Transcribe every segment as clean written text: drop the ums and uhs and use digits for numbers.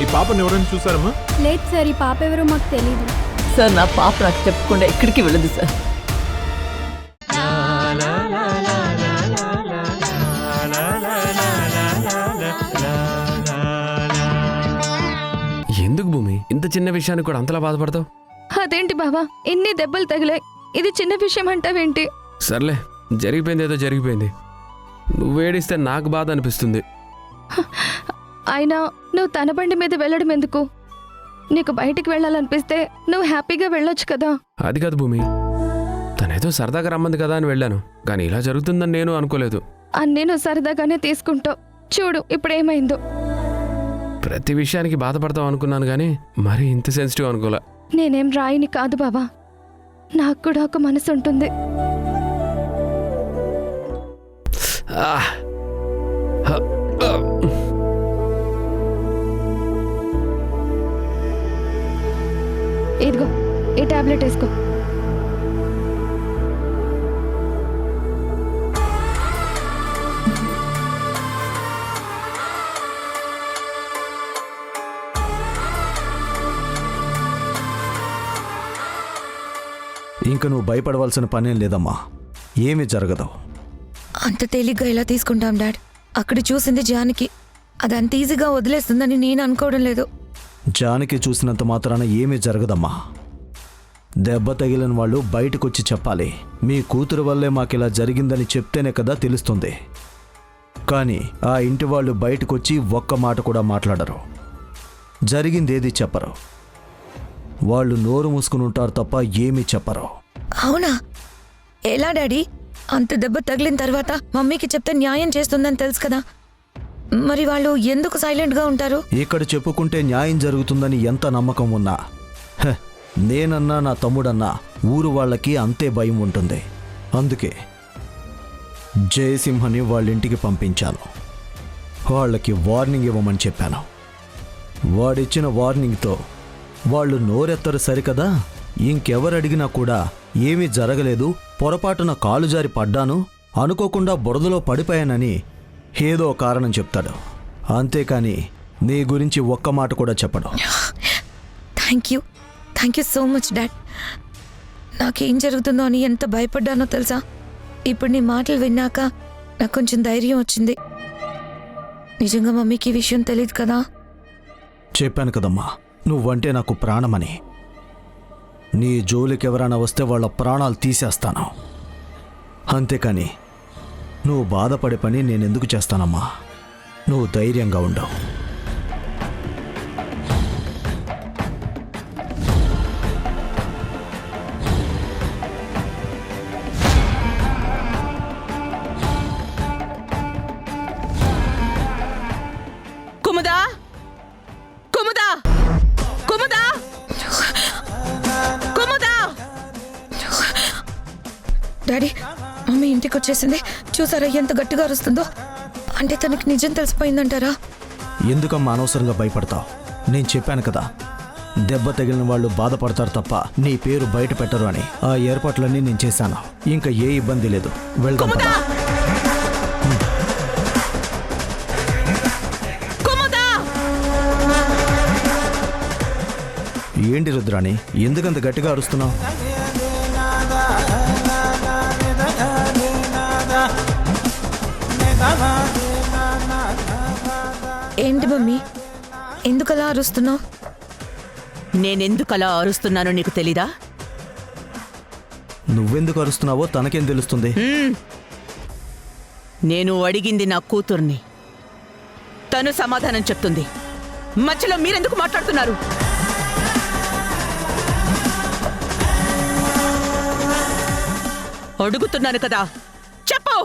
ఈ పాపని ఎవరైనా చూసారమ్మా? లేదు సార్, ఈ పాప ఎవరో మాకు తెలీదు సార్. నా పాప నాకు చెప్పకుండా ఎక్కడికి వెళ్ళదు సార్. ఎందుకు భూమి ఇంత చిన్న విషయానికి కూడా అంతలా బాధపడతావు? అదేంటి బావా, ఎన్ని దెబ్బలు తగిలాయి, ఇది చిన్న విషయం అంటావేంటి? సర్లే, జరిగిపోయింది ఏదో జరిగిపోయింది. నువ్వేడిస్తే నాకు బాధ అనిపిస్తుంది. అయినా నువ్వు తన బండి మీద వెళ్ళడం ఎందుకు? నీకు బయటికి వెళ్ళాలనిపిస్తే నువ్వు హ్యాపీగా వెళ్ళొచ్చు కదా. అది కాదు భూమి, తనేదో సరదాగా రమ్మంది కదా అని వెళ్ళాను, కానీ ఇలా జరుగుతుందని నేను అనుకోలేదు. అన్నీ నువ్వు సరదాగానే తీసుకుంటావు. చూడు ఇప్పుడేమైందో. ప్రతి విషయానికి బాధపడతావు అనుకున్నాను, కానీ మరీ ఇంత సెన్సిటివ్ అనుకోలే. నేనేం రాయిని కాదు బావా, నాకు కూడా ఒక మనసు ఉంటుంది. ఇదిగో ఈ టాబ్లెట్ వేసుకో. ఇంక నువ్వు భయపడవలసిన పనేం లేదమ్మా, ఏమీ జరగదు. అంత తేలిగ్గా ఎలా తీసుకుంటాం డాడ్? అక్కడ చూసింది జానకి, అదంత ఈజీగా వదిలేస్తుందని నేను అనుకోవడం లేదు. జానకి చూసినంత మాత్రాన ఏమీ జరగదమ్మా. దెబ్బ తగిలిన వాళ్ళు బయటకొచ్చి చెప్పాలి. మీ కూతురు వల్లే మాకిలా జరిగిందని చెప్తేనే కదా తెలుస్తుంది. కానీ ఆ ఇంటి వాళ్ళు బయటకొచ్చి ఒక్క మాట కూడా మాట్లాడరు, జరిగిందేది చెప్పరు. వాళ్ళు నోరు మూసుకుని ఉంటారు తప్ప ఏమీ చెప్పరు. అవునా? ఎలా డాడీ? అంత దెబ్బ తగిలిన తర్వాత మమ్మీకి చెప్తే న్యాయం చేస్తుందని తెలుసు కదా, మరి వాళ్ళు ఎందుకు సైలెంట్గా ఉంటారు? ఇక్కడ చెప్పుకుంటే న్యాయం జరుగుతుందని ఎంత నమ్మకం ఉన్నా, నేనన్నా నా తమ్ముడన్నా ఊరు వాళ్ళకి అంతే భయం ఉంటుంది. అందుకే జయసింహని వాళ్ళింటికి పంపించాను. వాళ్ళకి వార్నింగ్ ఇవ్వమని చెప్పాను. వాడిచ్చిన వార్నింగ్తో వాళ్ళు నోరెత్తరు సరికదా. ఇంకెవరు అడిగినా కూడా ఏమీ జరగలేదు, పొరపాటున కాలు జారి పడ్డాను, అనుకోకుండా బురదలో పడిపోయానని ఏదో కారణం చెప్తాడు. అంతేకాని నీ గురించి ఒక్క మాట కూడా చెప్పడు. Thank you so much dad. నాకేం జరుగుతుందో అని ఎంత భయపడ్డానో తెలుసా? ఇప్పుడు నీ మాటలు విన్నాక నాకు కొంచెం ధైర్యం వచ్చింది. నిజంగా మమ్మీకి ఈ విషయం తెలియదు కదా? చెప్పాను కదమ్మా, నువ్వంటే నాకు ప్రాణమని. నీ జోలికి ఎవరైనా వస్తే వాళ్ళ ప్రాణాలు తీసేస్తాను. అంతేకాని నువ్వు బాధపడే పని నేనెందుకు చేస్తానమ్మా? నువ్వు ధైర్యంగా ఉండవు. కుముదా, కుముదా, కుముదా, కుముదా! డాడీ, మమ్మీ ఇంటికి వచ్చేసింది. చూసారా ఎంత గట్టిగా అరుస్తుందో? అంటే తనకి నిజం తెలిసిపోయిందంటారా? ఎందుకమ్మా అనవసరంగా భయపడతావు? నేను చెప్పాను కదా, దెబ్బ తగిలిన వాళ్ళు బాధపడతారు తప్ప నీ పేరు బయట పెట్టరు అని. ఆ ఏర్పాట్లన్నీ నేను చేశాను. ఇంకా ఏ ఇబ్బంది లేదు. వెళ్దాం పద. ఏంటి రుద్రాణి, ఎందుకంత గట్టిగా అరుస్తున్నావు? ఏంటి మమ్మీ, ఎందుకలా అరుస్తున్నావు? నేనెందుకలా అరుస్తున్నానో నీకు తెలీదా? నువ్వెందుకు అరుస్తున్నావో తనకేం తెలుస్తుంది? నేను అడిగింది నా కూతుర్ని, తను సమాధానం చెప్తుంది. మధ్యలో మీరెందుకు మాట్లాడుతున్నారు? అడుగుతున్నాను కదా, చెప్పు.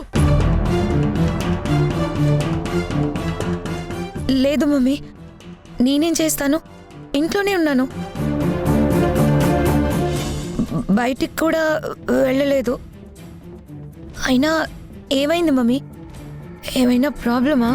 లేదు మమ్మీ, నేనేం చేస్తాను? ఇంట్లోనే ఉన్నాను, బయటికి కూడా వెళ్ళలేదు. అయినా ఏమైంది మమ్మీ? ఏమైనా ప్రాబ్లమా?